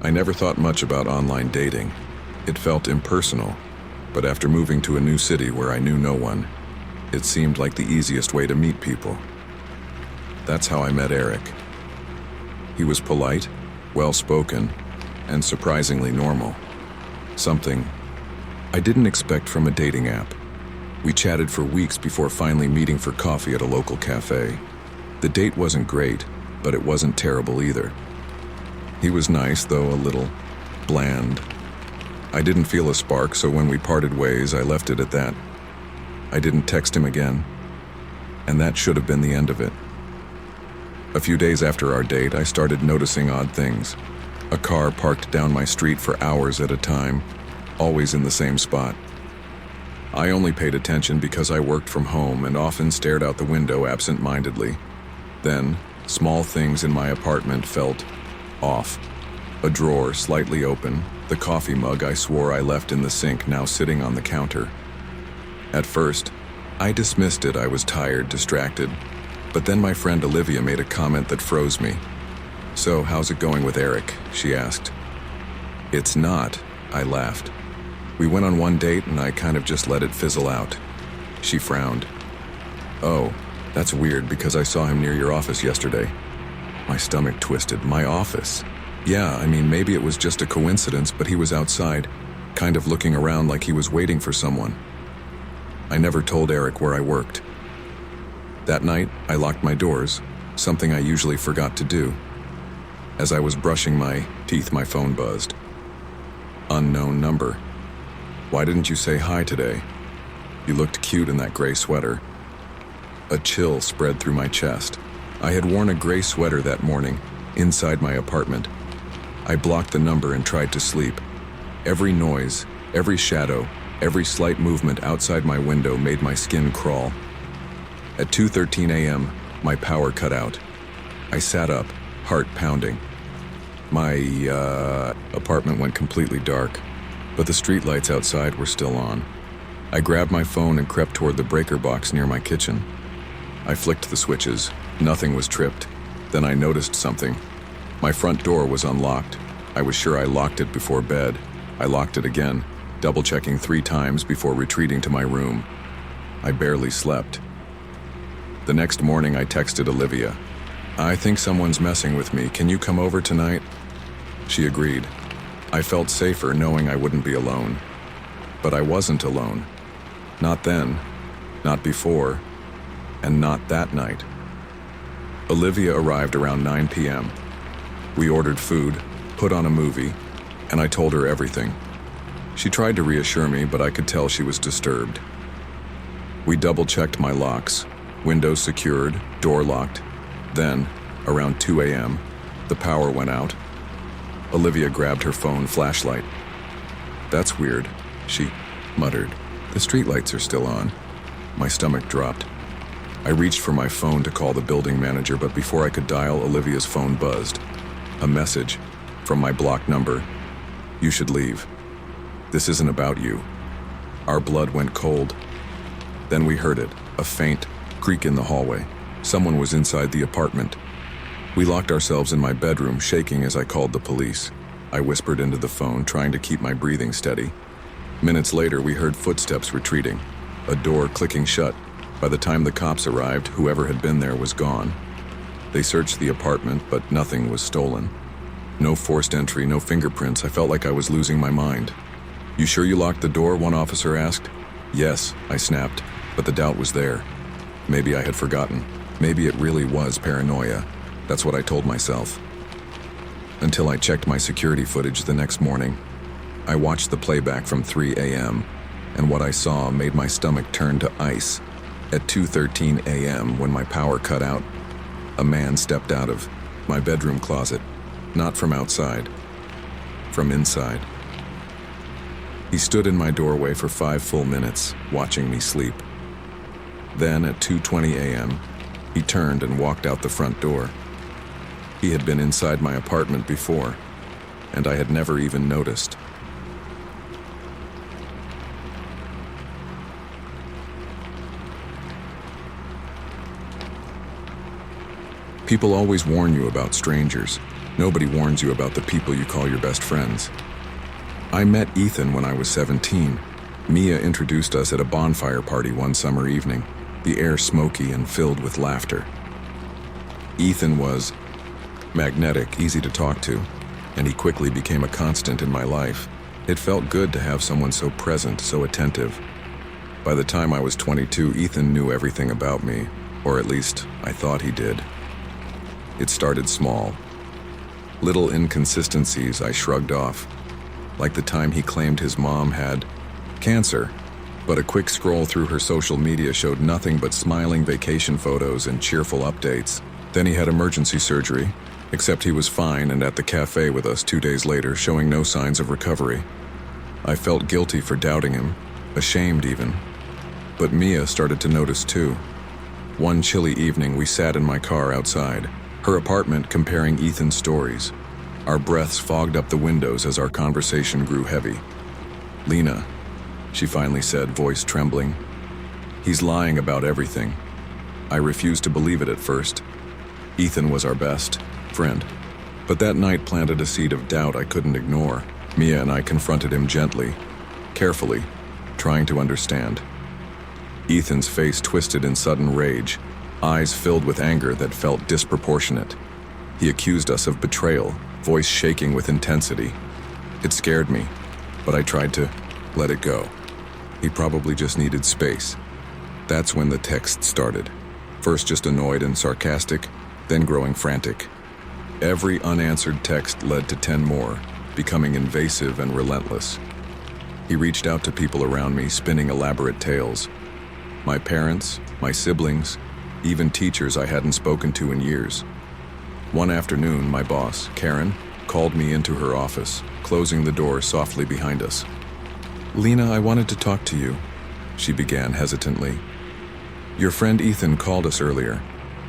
I never thought much about online dating. It felt impersonal, but after moving to a new city where I knew no one, it seemed like the easiest way to meet people. That's how I met Eric. He was polite, well-spoken, and surprisingly normal. Something I didn't expect from a dating app. We chatted for weeks before finally meeting for coffee at a local cafe. The date wasn't great, but it wasn't terrible either. He was nice, though a little bland. I didn't feel a spark, so when we parted ways, I left it at that. I didn't text him again, and that should have been the end of it. A few days after our date, I started noticing odd things. A car parked down my street for hours at a time, always in the same spot. I only paid attention because I worked from home and often stared out the window absent-mindedly. Then, small things in my apartment felt off. A drawer slightly open, the coffee mug I swore I left in the sink now sitting on the counter. At first, I dismissed it. I was tired, distracted. But then my friend Olivia made a comment that froze me. "So, how's it going with Eric?" she asked. "It's not," I laughed. "We went on one date and I kind of just let it fizzle out." She frowned. "Oh, that's weird because I saw him near your office yesterday." My stomach twisted. My office? Yeah, I mean, maybe it was just a coincidence, but he was outside, kind of looking around like he was waiting for someone. I never told Eric where I worked. That night, I locked my doors, something I usually forgot to do. As I was brushing my teeth, my phone buzzed. Unknown number. "Why didn't you say hi today? You looked cute in that gray sweater." A chill spread through my chest. I had worn a gray sweater that morning, inside my apartment. I blocked the number and tried to sleep. Every noise, every shadow, every slight movement outside my window made my skin crawl. At 2:13 a.m., my power cut out. I sat up, heart pounding. My apartment went completely dark, but the streetlights outside were still on. I grabbed my phone and crept toward the breaker box near my kitchen. I flicked the switches. Nothing was tripped. Then I noticed something. My front door was unlocked. I was sure I locked it before bed. I locked it again, double-checking 3 times before retreating to my room. I barely slept. The next morning, I texted Olivia. "I think someone's messing with me. Can you come over tonight?" She agreed. I felt safer knowing I wouldn't be alone. But I wasn't alone. Not then, not before, and not that night. Olivia arrived around 9 p.m. We ordered food, put on a movie, and I told her everything. She tried to reassure me, but I could tell she was disturbed. We double-checked my locks, windows secured, door locked. Then, around 2 a.m., the power went out. Olivia grabbed her phone flashlight. "That's weird," she muttered. "The streetlights are still on." My stomach dropped. I reached for my phone to call the building manager, but before I could dial, Olivia's phone buzzed. A message from my blocked number. "You should leave. This isn't about you." Our blood went cold. Then we heard it, a faint creak in the hallway. Someone was inside the apartment. We locked ourselves in my bedroom, shaking as I called the police. I whispered into the phone, trying to keep my breathing steady. Minutes later, we heard footsteps retreating, a door clicking shut. By the time the cops arrived, whoever had been there was gone. They searched the apartment, but nothing was stolen. No forced entry, no fingerprints. I felt like I was losing my mind. "You sure you locked the door?" one officer asked. "Yes," I snapped, but the doubt was there. Maybe I had forgotten. Maybe it really was paranoia. That's what I told myself. Until I checked my security footage the next morning. I watched the playback from 3 a.m., and what I saw made my stomach turn to ice. At 2:13 a.m., when my power cut out, a man stepped out of my bedroom closet, not from outside, from inside. He stood in my doorway for 5 full minutes, watching me sleep. Then, at 2:20 a.m., he turned and walked out the front door. He had been inside my apartment before, and I had never even noticed. People always warn you about strangers. Nobody warns you about the people you call your best friends. I met Ethan when I was 17. Mia introduced us at a bonfire party one summer evening, the air smoky and filled with laughter. Ethan was magnetic, easy to talk to, and he quickly became a constant in my life. It felt good to have someone so present, so attentive. By the time I was 22, Ethan knew everything about me, or at least I thought he did. It started small. Little inconsistencies I shrugged off, like the time he claimed his mom had cancer, but a quick scroll through her social media showed nothing but smiling vacation photos and cheerful updates. Then he had emergency surgery, except he was fine and at the cafe with us 2 days later, showing no signs of recovery. I felt guilty for doubting him, ashamed even. But Mia started to notice too. One chilly evening, we sat in my car outside, her apartment, comparing Ethan's stories. Our breaths fogged up the windows as our conversation grew heavy. "Lena," she finally said, voice trembling. "He's lying about everything." I refused to believe it at first. Ethan was our best friend. But that night planted a seed of doubt I couldn't ignore. Mia and I confronted him gently, carefully, trying to understand. Ethan's face twisted in sudden rage, eyes filled with anger that felt disproportionate. He accused us of betrayal, voice shaking with intensity. It scared me, but I tried to let it go. He probably just needed space. That's when the text started. First just annoyed and sarcastic, then growing frantic. Every unanswered text led to 10 more, becoming invasive and relentless. He reached out to people around me, spinning elaborate tales. My parents, my siblings, even teachers I hadn't spoken to in years. One afternoon, my boss, Karen, called me into her office, closing the door softly behind us. "Lena, I wanted to talk to you," she began hesitantly. "Your friend Ethan called us earlier.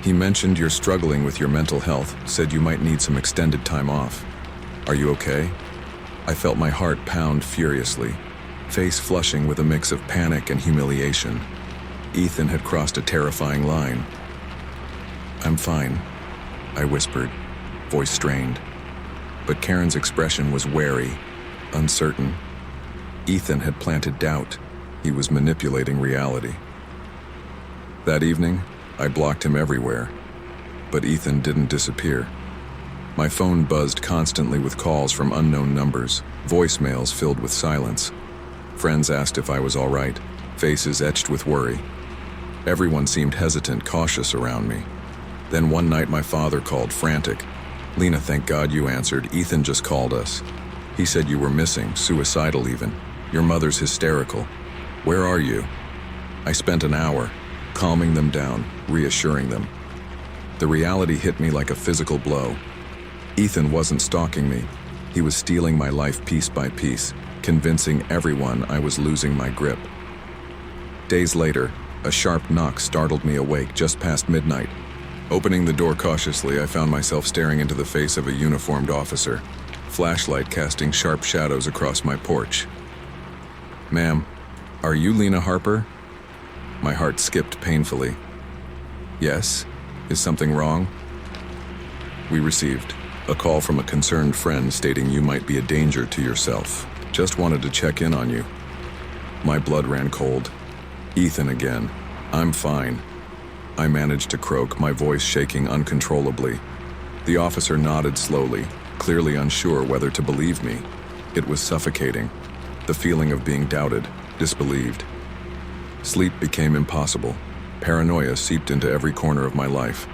He mentioned you're struggling with your mental health, said you might need some extended time off. Are you okay?" I felt my heart pound furiously, face flushing with a mix of panic and humiliation. Ethan had crossed a terrifying line. "I'm fine," I whispered, voice strained. But Karen's expression was wary, uncertain. Ethan had planted doubt. He was manipulating reality. That evening, I blocked him everywhere, but Ethan didn't disappear. My phone buzzed constantly with calls from unknown numbers, voicemails filled with silence. Friends asked if I was all right, faces etched with worry. Everyone seemed hesitant, cautious around me. Then one night my father called, frantic. "Lena, thank God you answered. Ethan just called us. He said you were missing, suicidal even. Your mother's hysterical. Where are you?" I spent an hour, calming them down, reassuring them. The reality hit me like a physical blow. Ethan wasn't stalking me. He was stealing my life piece by piece, convincing everyone I was losing my grip. Days later, a sharp knock startled me awake just past midnight. Opening the door cautiously, I found myself staring into the face of a uniformed officer, flashlight casting sharp shadows across my porch. "Ma'am, are you Lena Harper?" My heart skipped painfully. "Yes? Is something wrong?" We received a call from a concerned friend stating you might be a danger to yourself. Just wanted to check in on you. My blood ran cold. Ethan again. "I'm fine," I managed to croak, my voice shaking uncontrollably. The officer nodded slowly, clearly unsure whether to believe me. It was suffocating, the feeling of being doubted, disbelieved. Sleep became impossible. Paranoia seeped into every corner of my life.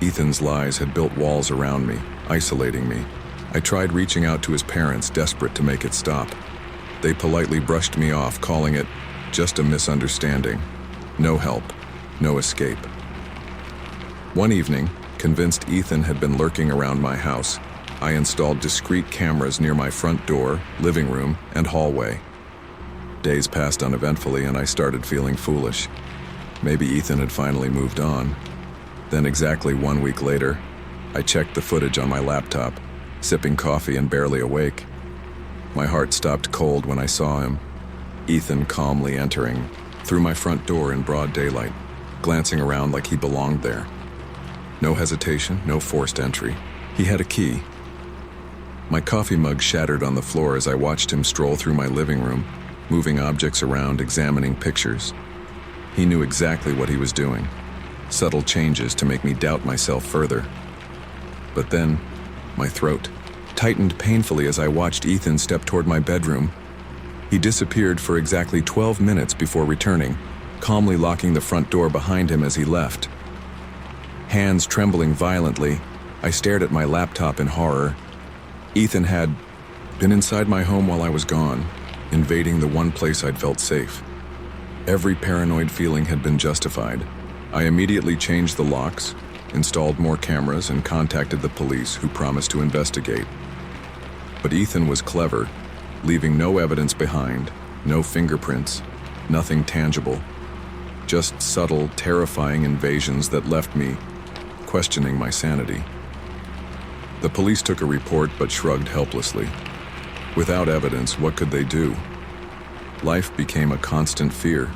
Ethan's lies had built walls around me, isolating me. I tried reaching out to his parents, desperate to make it stop. They politely brushed me off, calling it just a misunderstanding. No help, no escape. One evening, convinced Ethan had been lurking around my house, I installed discreet cameras near my front door, living room, and hallway. Days passed uneventfully and I started feeling foolish. Maybe Ethan had finally moved on. Then exactly 1 week later, I checked the footage on my laptop, sipping coffee and barely awake. My heart stopped cold when I saw him, Ethan calmly entering through my front door in broad daylight, glancing around like he belonged there. No hesitation, no forced entry, He had a key. My coffee mug shattered on the floor as I watched him stroll through my living room, moving objects around, examining pictures. He knew exactly what he was doing, subtle changes to make me doubt myself further. But then, my throat tightened painfully as I watched Ethan step toward my bedroom. He disappeared for exactly 12 minutes before returning, calmly locking the front door behind him as he left. Hands trembling violently, I stared at my laptop in horror. Ethan had been inside my home while I was gone, invading the one place I'd felt safe. Every paranoid feeling had been justified. I immediately changed the locks, installed more cameras, and contacted the police, who promised to investigate. But Ethan was clever, leaving no evidence behind, no fingerprints, nothing tangible. Just subtle, terrifying invasions that left me questioning my sanity. The police took a report but shrugged helplessly. Without evidence, what could they do? Life became a constant fear.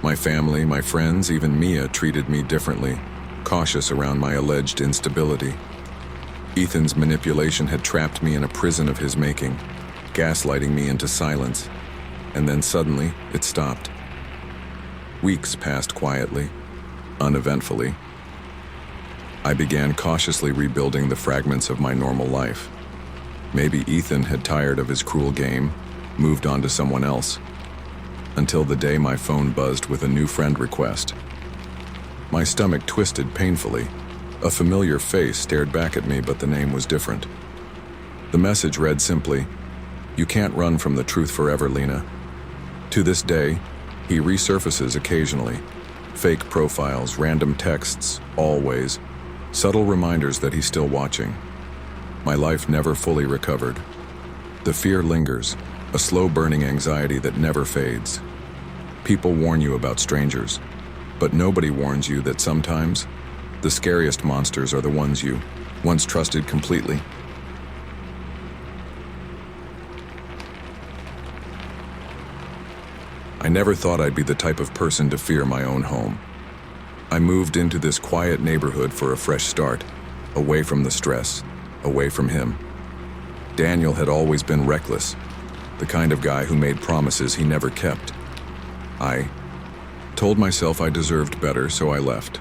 My family, my friends, even Mia treated me differently, cautious around my alleged instability. Ethan's manipulation had trapped me in a prison of his making, gaslighting me into silence, and then suddenly it stopped. Weeks passed quietly, uneventfully. I began cautiously rebuilding the fragments of my normal life. Maybe Ethan had tired of his cruel game, moved on to someone else, until the day my phone buzzed with a new friend request. My stomach twisted painfully. A familiar face stared back at me, but the name was different. The message read simply, "You can't run from the truth forever, Lena." To this day, he resurfaces occasionally. Fake profiles, random texts, always. Subtle reminders that he's still watching. My life never fully recovered. The fear lingers, a slow-burning anxiety that never fades. People warn you about strangers, but nobody warns you that sometimes the scariest monsters are the ones you once trusted completely. I never thought I'd be the type of person to fear my own home. I moved into this quiet neighborhood for a fresh start, away from the stress, away from him. Daniel had always been reckless, the kind of guy who made promises he never kept. I told myself I deserved better, so I left.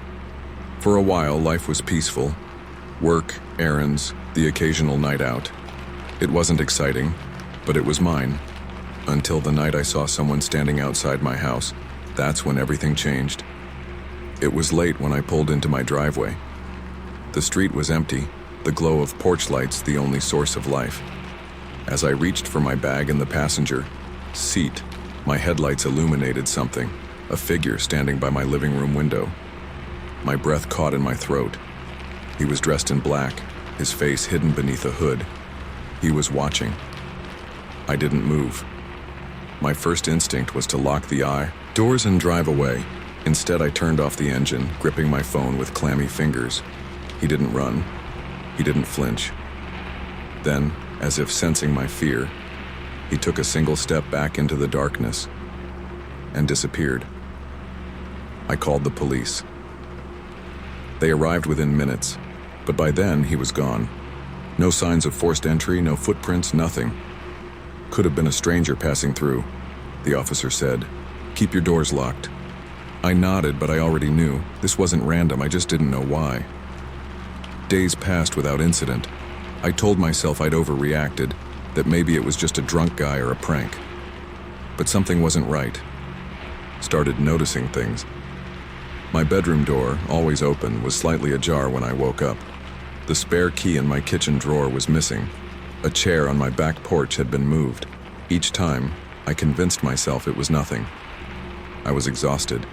For a while, life was peaceful. Work, errands, the occasional night out. It wasn't exciting, but it was mine. Until the night I saw someone standing outside my house. That's when everything changed. It was late when I pulled into my driveway. The street was empty, the glow of porch lights the only source of life. As I reached for my bag in the passenger seat, my headlights illuminated something, a figure standing by my living room window. My breath caught in my throat. He was dressed in black, his face hidden beneath a hood. He was watching. I didn't move. My first instinct was to lock the doors and drive away. Instead, I turned off the engine, gripping my phone with clammy fingers. He didn't run. He didn't flinch. Then, as if sensing my fear, he took a single step back into the darkness and disappeared. I called the police. They arrived within minutes, but by then he was gone. No signs of forced entry, no footprints, nothing. Could have been a stranger passing through, the officer said. "Keep your doors locked." I nodded, but I already knew. This wasn't random, I just didn't know why. Days passed without incident. I told myself I'd overreacted, that maybe it was just a drunk guy or a prank. But something wasn't right. Started noticing things. My bedroom door, always open, was slightly ajar when I woke up. The spare key in my kitchen drawer was missing. A chair on my back porch had been moved. Each time, I convinced myself it was nothing. I was exhausted.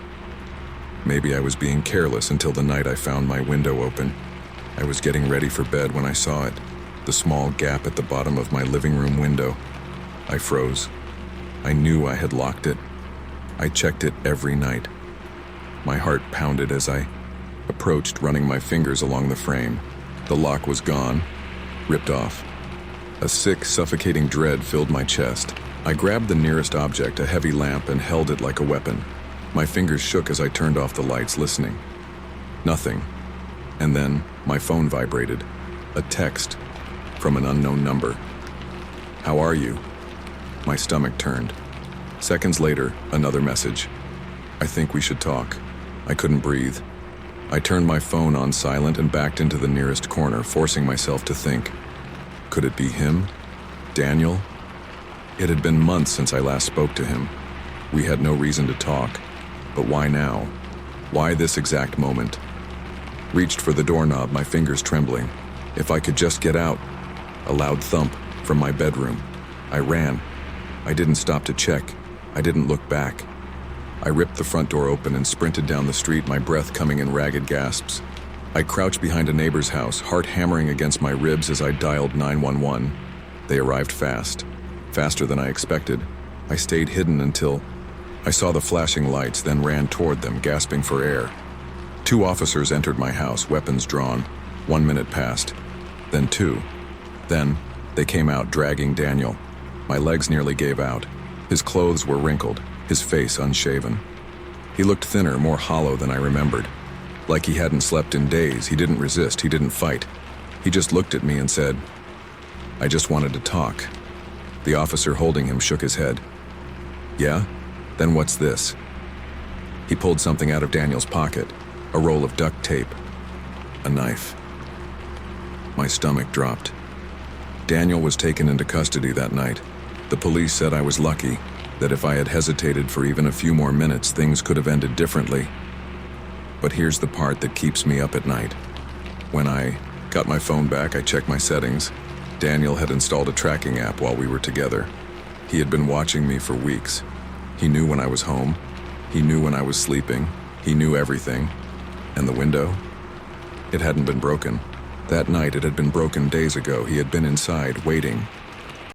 Maybe I was being careless until the night I found my window open. I was getting ready for bed when I saw it, the small gap at the bottom of my living room window. I froze. I knew I had locked it. I checked it every night. My heart pounded as I approached, running my fingers along the frame. The lock was gone, ripped off. A sick, suffocating dread filled my chest. I grabbed the nearest object, a heavy lamp, and held it like a weapon. My fingers shook as I turned off the lights, listening. Nothing. And then, my phone vibrated. A text from an unknown number. How are you? My stomach turned. Seconds later, another message. I think we should talk. I couldn't breathe. I turned my phone on silent and backed into the nearest corner, forcing myself to think. Could it be him? Daniel? It had been months since I last spoke to him. We had no reason to talk. But why now? Why this exact moment? Reached for the doorknob, my fingers trembling. If I could just get out. A loud thump from my bedroom. I ran. I didn't stop to check. I didn't look back. I ripped the front door open and sprinted down the street, my breath coming in ragged gasps. I crouched behind a neighbor's house, heart hammering against my ribs as I dialed 911. They arrived fast. Faster than I expected. I stayed hidden until I saw the flashing lights, then ran toward them, gasping for air. 2 officers entered my house, weapons drawn. 1 minute passed. Then 2. Then they came out, dragging Daniel. My legs nearly gave out. His clothes were wrinkled, his face unshaven. He looked thinner, more hollow than I remembered. Like he hadn't slept in days. He didn't resist, he didn't fight. He just looked at me and said, "I just wanted to talk." The officer holding him shook his head. "Yeah? Then what's this?" He pulled something out of Daniel's pocket, a roll of duct tape, a knife. My stomach dropped. Daniel was taken into custody that night. The police said I was lucky, that if I had hesitated for even a few more minutes, things could have ended differently. But here's the part that keeps me up at night. When I got my phone back, I checked my settings. Daniel had installed a tracking app while we were together. He had been watching me for weeks. He knew when I was home. He knew when I was sleeping. He knew everything. And the window? It hadn't been broken. That night it had been broken days ago. He had been inside, waiting,